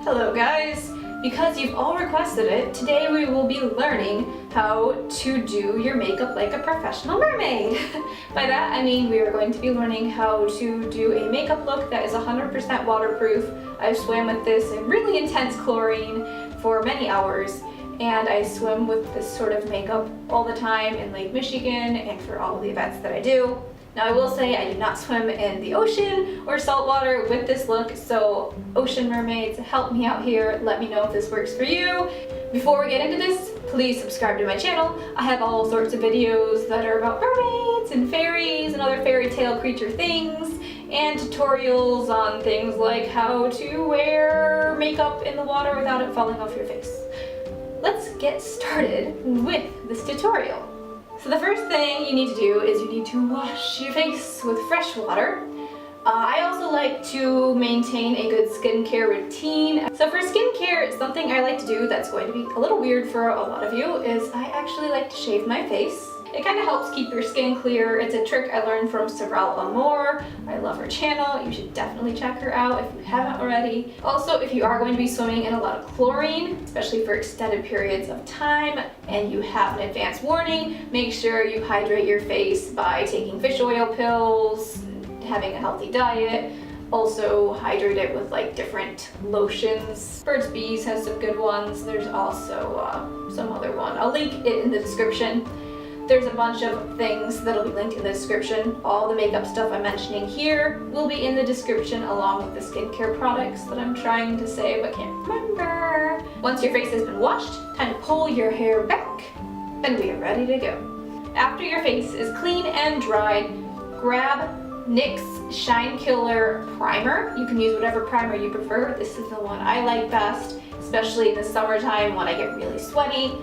Hello guys! Because you've all requested it, today we will be learning how to do your makeup like a professional mermaid. By that I mean we are going to be learning how to do a makeup look that is 100% waterproof. I've swam with this in really intense chlorine for many hours, and I swim with this sort of makeup all the time in Lake Michigan and for all of the events that I do. Now I will say I do not swim in the ocean or salt water with this look, so ocean mermaids, help me out here. Let me know if this works for you. Before we get into this, please subscribe to my channel. I have all sorts of videos that are about mermaids and fairies and other fairy tale creature things, and tutorials on things like how to wear makeup in the water without it falling off your face. Let's get started with this tutorial. So the first thing you need to do is you need to wash your face with fresh water. I also like to maintain a good skincare routine. So for skincare, something I like to do that's going to be a little weird for a lot of you is I actually like to shave my face. It kind of helps keep your skin clear. It's a trick I learned from Sorrel Amour. I love her channel. You should definitely check her out if you haven't already. Also, if you are going to be swimming in a lot of chlorine, especially for extended periods of time, and you have an advance warning, make sure you hydrate your face by taking fish oil pills, having a healthy diet. Also hydrate it with like different lotions. Burt's Bees has some good ones. There's also some other one. I'll link it in the description. There's a bunch of things that'll be linked in the description. All the makeup stuff I'm mentioning here will be in the description along with the skincare products that I'm trying to say but can't remember. Once your face has been washed, time to pull your hair back and we are ready to go. After your face is clean and dried, grab NYX Shine Killer Primer. You can use whatever primer you prefer. This is the one I like best, especially in the summertime when I get really sweaty.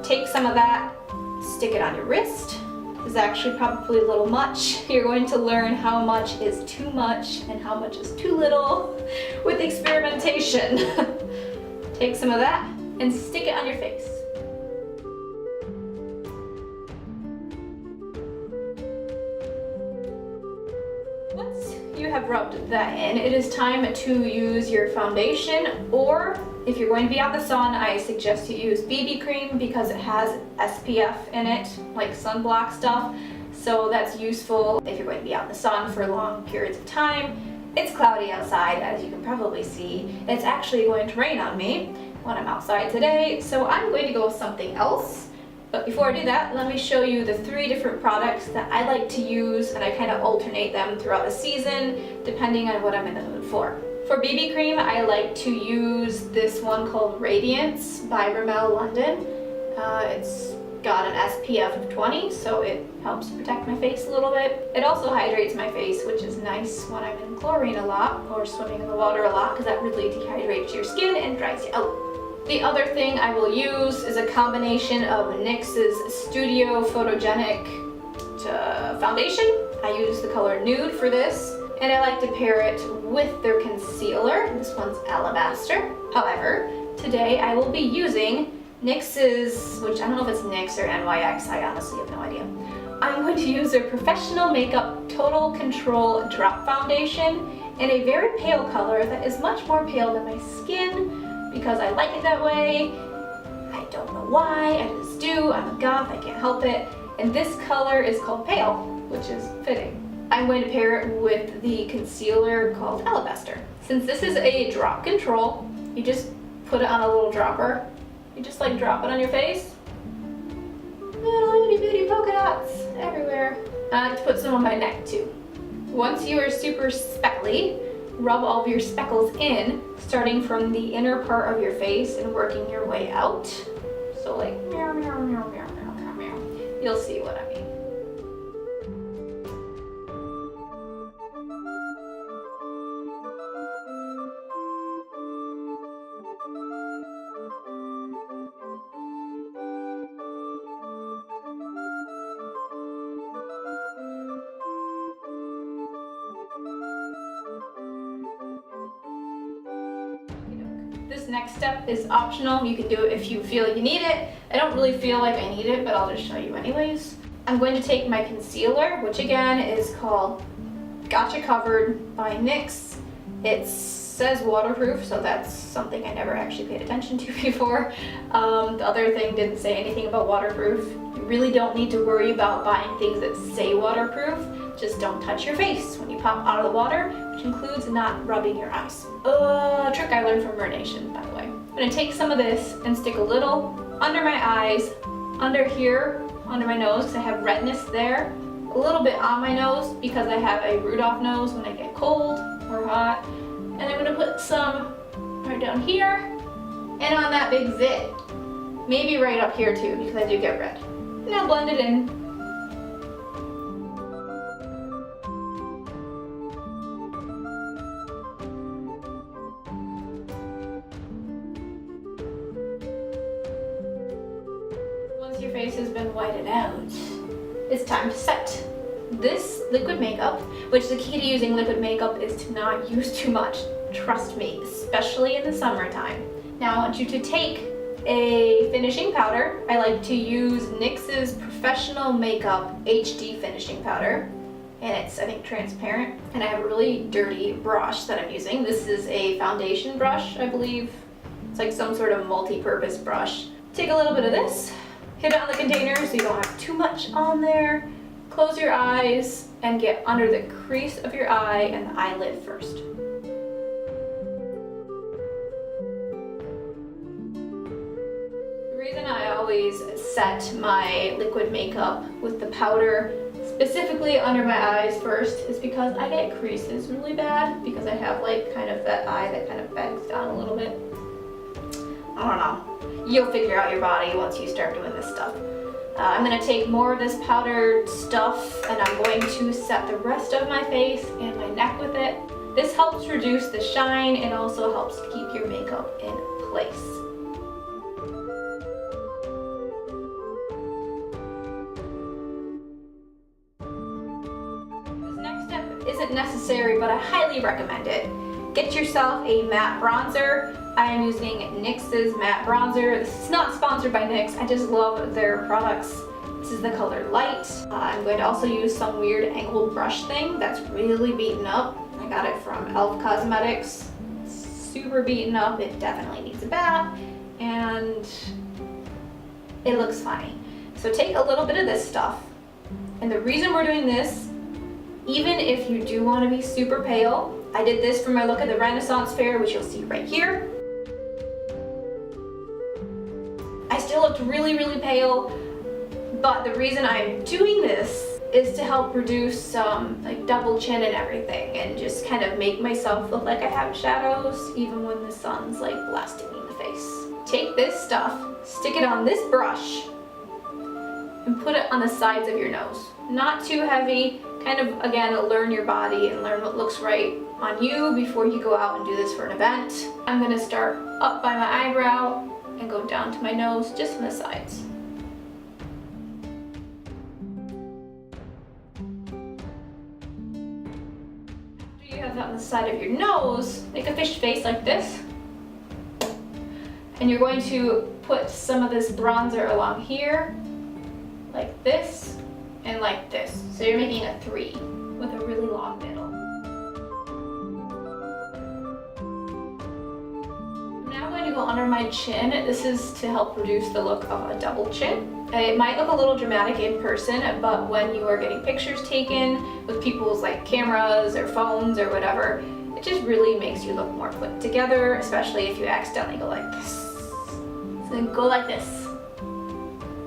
Take some of that, stick it on your wrist. This is actually probably a little much. You're going to learn how much is too much and how much is too little with experimentation. Take some of that and stick it on your face. Once you have rubbed that in, it is time to use your foundation, or if you're going to be out in the sun, I suggest you use BB cream because it has SPF in it, like sunblock stuff. So that's useful if you're going to be out in the sun for long periods of time. It's cloudy outside, as you can probably see. It's actually going to rain on me when I'm outside today, so I'm going to go with something else. But before I do that, let me show you the 3 different products that I like to use, and I kind of alternate them throughout the season depending on what I'm in the mood for. For BB cream, I like to use this one called Radiance by Rimmel London. It's got an SPF of 20, so it helps protect my face a little bit. It also hydrates my face, which is nice when I'm in chlorine a lot or swimming in the water a lot, because that really dehydrates your skin and dries you out. The other thing I will use is a combination of NYX's Studio Photogenic foundation. I use the color Nude for this, and I like to pair it with their concealer. This one's Alabaster. However, today I will be using NYX's, which I don't know if it's NYX or NYX, I honestly have no idea. I'm going to use their Professional Makeup Total Control Drop Foundation in a very pale color that is much more pale than my skin, because I like it that way. I don't know why, I just do. I'm a goth, I can't help it. And this color is called Pale, which is fitting. I'm going to pair it with the concealer called Alabaster. Since this is a drop control, you just put it on a little dropper. You just like drop it on your face. Little itty bitty polka dots everywhere. I like to put some on my neck too. Once you are super speckly, rub all of your speckles in, starting from the inner part of your face and working your way out. So like meow, meow, meow, meow, meow, meow, meow. You'll see what I mean. This next step is optional. You can do it if you feel you need it. I don't really feel like I need it, but I'll just show you anyways. I'm going to take my concealer, which again is called Gotcha Covered by NYX. It's says waterproof, so that's something I never actually paid attention to before. The other thing didn't say anything about waterproof. You really don't need to worry about buying things that say waterproof. Just don't touch your face when you pop out of the water, which includes not rubbing your eyes. A trick I learned from Mernation, by the way. I'm gonna take some of this and stick a little under my eyes, under here, under my nose, because I have redness there. A little bit on my nose because I have a Rudolph nose when I get cold or hot. And I'm gonna put some right down here and on that big zit. Maybe right up here too because I do get red. And I'll blend it in. Once your face has been whited out, it's time to set. This liquid makeup, which the key to using liquid makeup is to not use too much. Trust me, especially in the summertime. Now I want you to take a finishing powder. I like to use NYX's Professional Makeup HD finishing powder. And it's, I think, transparent. And I have a really dirty brush that I'm using. This is a foundation brush, I believe. It's like some sort of multi-purpose brush. Take a little bit of this, hit it on the container so you don't have too much on there. Close your eyes and get under the crease of your eye and the eyelid first. The reason I always set my liquid makeup with the powder specifically under my eyes first is because I get creases really bad because I have like kind of that eye that kind of bends down a little bit. I don't know. You'll figure out your body once you start doing this stuff. I'm going to take more of this powdered stuff and I'm going to set the rest of my face and my neck with it. This helps reduce the shine and also helps keep your makeup in place. This next step isn't necessary, but I highly recommend it. Get yourself a matte bronzer. I am using NYX's matte bronzer. This is not sponsored by NYX, I just love their products. This is the color Light. I'm going to also use some weird angled brush thing that's really beaten up. I got it from e.l.f. Cosmetics. It's super beaten up, it definitely needs a bath, and it looks funny. So take a little bit of this stuff, and the reason we're doing this, even if you do want to be super pale, I did this for my look at the Renaissance Fair, which you'll see right here. I still looked really, really pale, but the reason I'm doing this is to help reduce some like double chin and everything and just kind of make myself look like I have shadows even when the sun's like blasting me in the face. Take this stuff, stick it on this brush, and put it on the sides of your nose. Not too heavy, kind of again learn your body and learn what looks right on you before you go out and do this for an event. I'm gonna start up by my eyebrow and go down to my nose, just on the sides. After you have that on the side of your nose, make a fish face like this. And you're going to put some of this bronzer along here, like this, and like this. So you're making a 3 with a really long middle. Now I'm going to go under my chin. This is to help reduce the look of a double chin. It might look a little dramatic in person, but when you are getting pictures taken with people's like cameras or phones or whatever, it just really makes you look more put together, especially if you accidentally go like this. So then go like this.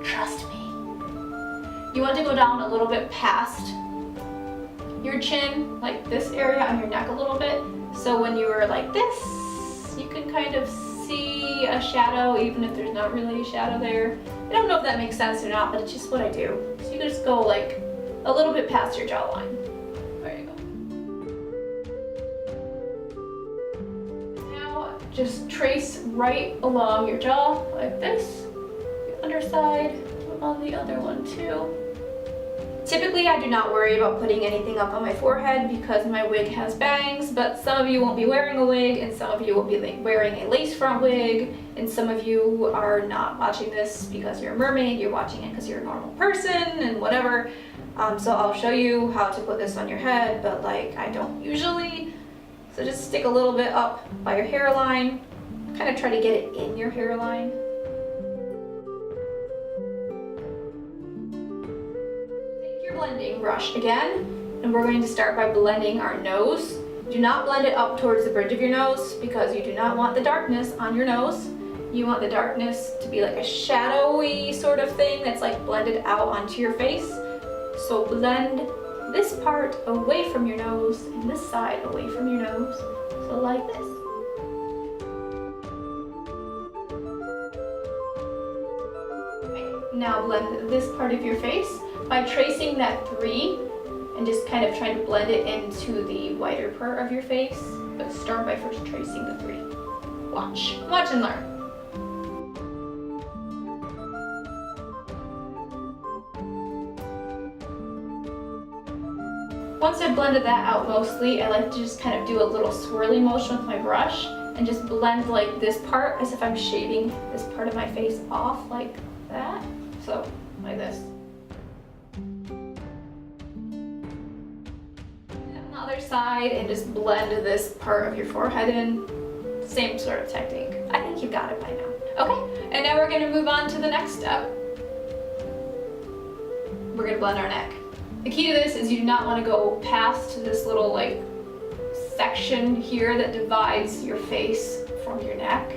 Trust me. You want to go down a little bit past your chin, like this area on your neck a little bit. So when you are like this, you can kind of see a shadow even if there's not really a shadow there. I don't know if that makes sense or not, but it's just what I do. So you can just go like a little bit past your jawline. There you go. Now just trace right along your jaw like this, your underside, on the other one too. Typically, I do not worry about putting anything up on my forehead because my wig has bangs, but some of you won't be wearing a wig and some of you will be wearing a lace front wig, and some of you are not watching this because you're a mermaid, you're watching it because you're a normal person and whatever. So I'll show you how to put this on your head, but like I don't usually So just stick a little bit up by your hairline, kind of try to get it in your hairline. Take your blending brush again, and we're going to start by blending our nose. Do not blend it up towards the bridge of your nose because you do not want the darkness on your nose. You want the darkness to be like a shadowy sort of thing that's like blended out onto your face. So blend this part away from your nose and this side away from your nose. So like this. Okay, now blend this part of your face by tracing that 3 and just kind of trying to blend it into the whiter part of your face. But start by first tracing the 3. Watch and learn. Once I've blended that out mostly, I like to just kind of do a little swirly motion with my brush and just blend like this part as if I'm shaving this part of my face off like that. So, like this. And on the other side, and just blend this part of your forehead in. Same sort of technique. I think you've got it by now. Okay, and now we're gonna move on to the next step. We're gonna blend our neck. The key to this is you do not want to go past this little like section here that divides your face from your neck,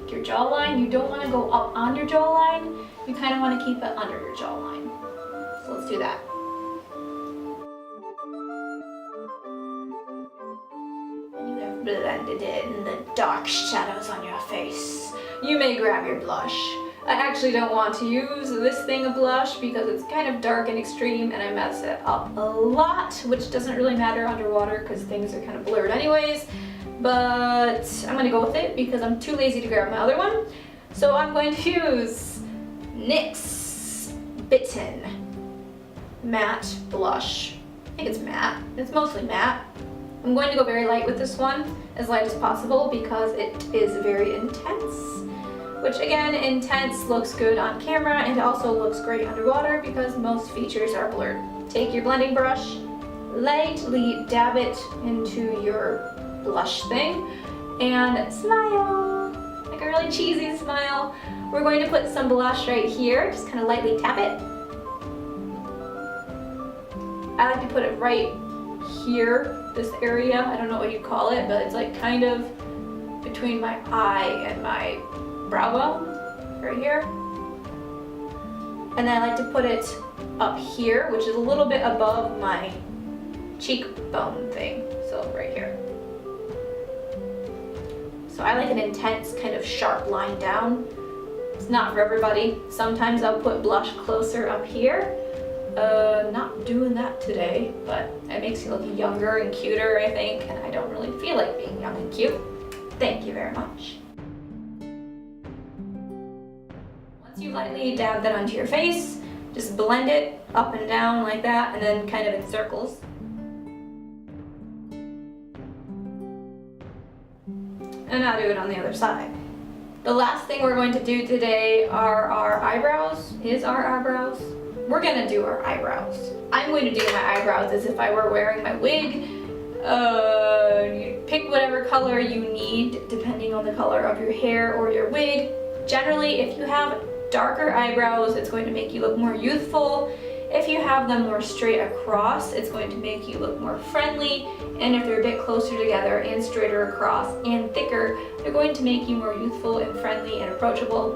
your jawline. You don't want to go up on your jawline. You kind of want to keep it under your jawline. So let's do that. And you have blended in the dark shadows on your face. You may grab your blush. I actually don't want to use this thing of blush because it's kind of dark and extreme and I mess it up a lot, which doesn't really matter underwater because things are kind of blurred anyways. But I'm going to go with it because I'm too lazy to grab my other one. So I'm going to use NYX Bitten Matte Blush. I think it's matte. It's mostly matte. I'm going to go very light with this one, as light as possible because it is very intense. Which again, intense looks good on camera and also looks great underwater because most features are blurred. Take your blending brush, lightly dab it into your blush thing, and smile, like a really cheesy smile. We're going to put some blush right here, just kind of lightly tap it. I like to put it right here, this area. I don't know what you call it, but it's like kind of between my eye and my brow bone, right here. And then I like to put it up here, which is a little bit above my cheekbone thing, so right here. So I like an intense kind of sharp line down. It's not for everybody. Sometimes I'll put blush closer up here. Not doing that today, but it makes you look younger and cuter, I think, and I don't really feel like being young and cute. Thank you very much. You lightly dab that onto your face, just blend it up and down like that, and then kind of in circles. And now do it on the other side. The last thing we're going to do today are our eyebrows. We're gonna do our eyebrows. I'm going to do my eyebrows as if I were wearing my wig. You pick whatever color you need depending on the color of your hair or your wig. Generally, if you have darker eyebrows, it's going to make you look more youthful. If you have them more straight across, it's going to make you look more friendly. And if they're a bit closer together and straighter across and thicker, they're going to make you more youthful and friendly and approachable.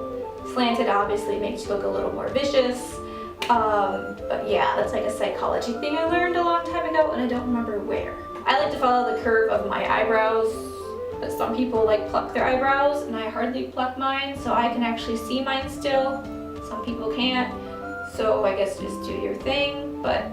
Slanted obviously makes you look a little more vicious. But yeah, that's like a psychology thing I learned a long time ago and I don't remember where. I like to follow the curve of my eyebrows, but some people like pluck their eyebrows and I hardly pluck mine, so I can actually see mine still. Some people can't, so I guess just do your thing. But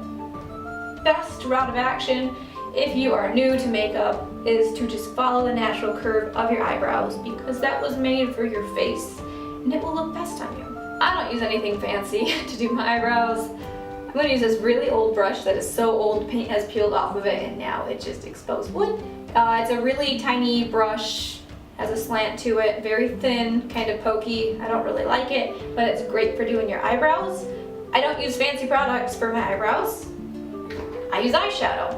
best route of action if you are new to makeup is to just follow the natural curve of your eyebrows because that was made for your face and it will look best on you. I don't use anything fancy to do my eyebrows. I'm going to use this really old brush that is so old paint has peeled off of it and now it's just exposed wood. It's a really tiny brush, has a slant to it, very thin, kind of pokey. I don't really like it, but it's great for doing your eyebrows. I don't use fancy products for my eyebrows. I use eyeshadow.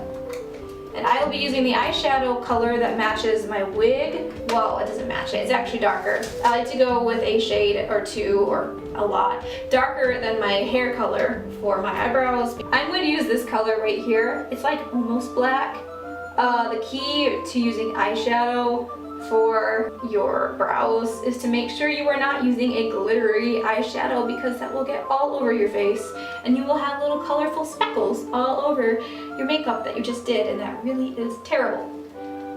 And I will be using the eyeshadow color that matches my wig. Well, it doesn't match it, it's actually darker. I like to go with a shade or two, or a lot, darker than my hair color for my eyebrows. I'm going to use this color right here. It's like almost black. The key to using eyeshadow for your brows is to make sure you are not using a glittery eyeshadow, because that will get all over your face and you will have little colorful speckles all over your makeup that you just did, and that really is terrible.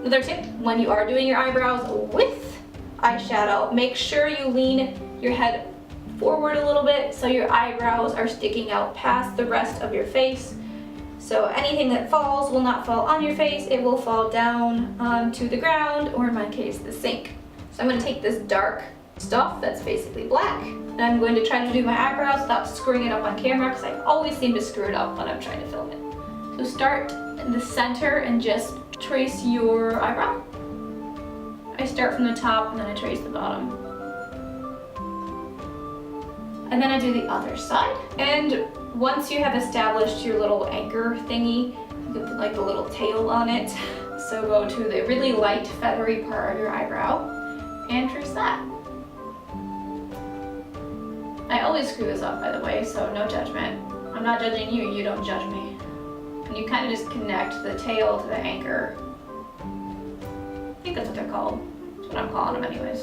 Another tip, when you are doing your eyebrows with eyeshadow, make sure you lean your head forward a little bit so your eyebrows are sticking out past the rest of your face. So anything that falls will not fall on your face, it will fall down onto the ground, or in my case, the sink. So I'm going to take this dark stuff that's basically black, and I'm going to try to do my eyebrows without screwing it up on camera, because I always seem to screw it up when I'm trying to film it. So start in the center and just trace your eyebrow. I start from the top and then I trace the bottom. And then I do the other side. And once you have established your little anchor thingy, you can put like the little tail on it. So go to the really light feathery part of your eyebrow and trace that. I always screw this up, by the way, so no judgment. I'm not judging you, you don't judge me. And you kind of just connect the tail to the anchor. I think that's what they're called. That's what I'm calling them anyways.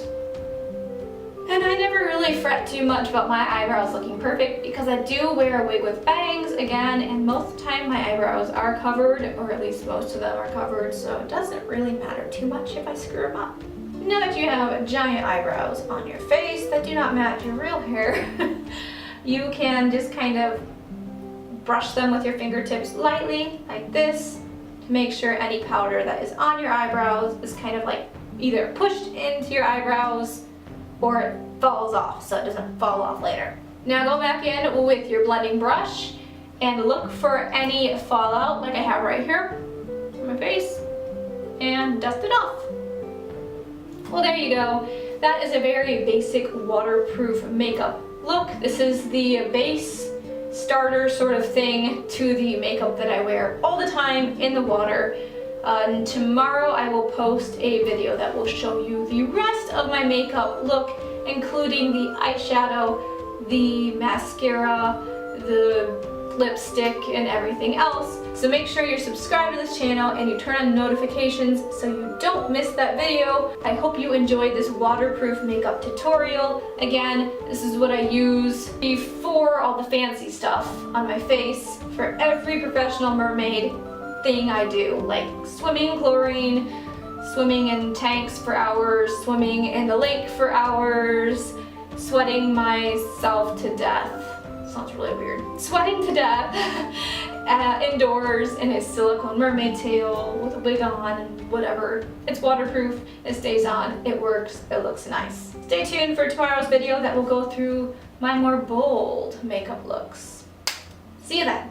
And I never really fret too much about my eyebrows looking perfect, because I do wear a wig with bangs again, and most of the time my eyebrows are covered, or at least most of them are covered, so it doesn't really matter too much if I screw them up. Now that you have giant eyebrows on your face that do not match your real hair, you can just kind of brush them with your fingertips lightly, like this, to make sure any powder that is on your eyebrows is kind of like either pushed into your eyebrows or it falls off, so it doesn't fall off later. Now go back in with your blending brush and look for any fallout like I have right here on my face and dust it off. Well, there you go. That is a very basic waterproof makeup look. This is the base starter sort of thing to the makeup that I wear all the time in the water. And tomorrow I will post a video that will show you the rest of my makeup look, including the eyeshadow, the mascara, the lipstick, and everything else. So make sure you're subscribed to this channel and you turn on notifications so you don't miss that video. I hope you enjoyed this waterproof makeup tutorial. Again, this is what I use before all the fancy stuff on my face for every professional mermaid thing I do, like swimming in chlorine, swimming in tanks for hours, swimming in the lake for hours, sweating myself to death. Sounds really weird. Sweating to death indoors in a silicone mermaid tail with a wig on and whatever. It's waterproof, it stays on, it works, it looks nice. Stay tuned for tomorrow's video that will go through my more bold makeup looks. See you then.